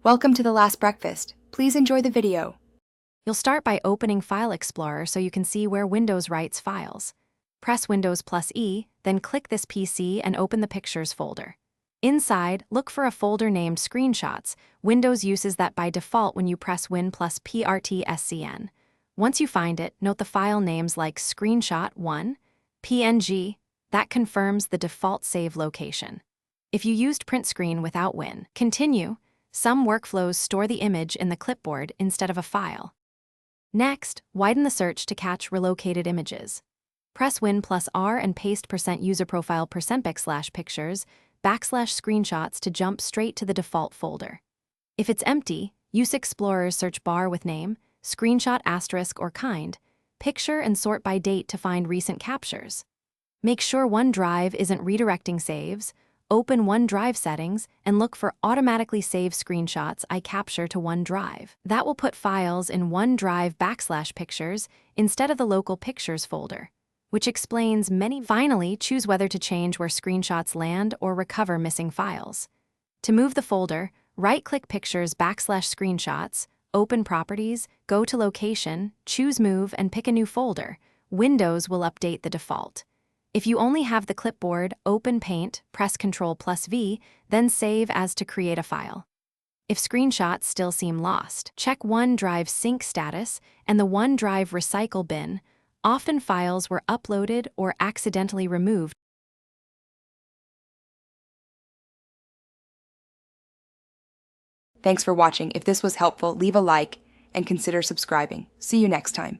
Welcome to The Last Breakfast. Please enjoy the video. You'll start by opening File Explorer so you can see where Windows writes files. Press Windows plus E, then click this PC and open the Pictures folder. Inside, look for a folder named Screenshots. Windows uses that by default when you press Win plus PRT-SCN. Once you find it, note the file names like Screenshot1, PNG. That confirms the default save location. If you used print screen without Win, continue. Some workflows store the image in the clipboard instead of a file. Next, widen the search to catch relocated images. Press Win plus R and paste %userprofile %pictures /screenshots to jump straight to the default folder. If it's empty, use Explorer's search bar with name, screenshot asterisk or kind, picture and sort by date to find recent captures. Make sure OneDrive isn't redirecting saves. Open OneDrive settings and look for automatically save screenshots I capture to OneDrive. That will put files in OneDrive /pictures instead of the local pictures folder, which explains many. Finally, choose whether to change where screenshots land or recover missing files. To move the folder, right-click Pictures /screenshots, open Properties, go to Location, choose Move and pick a new folder. Windows will update the default. If you only have the clipboard, open Paint, press Ctrl plus V, then Save as to create a file. If screenshots still seem lost, check OneDrive sync status and the OneDrive recycle bin. Often files were uploaded or accidentally removed. Thanks for watching. If this was helpful, leave a like and consider subscribing. See you next time.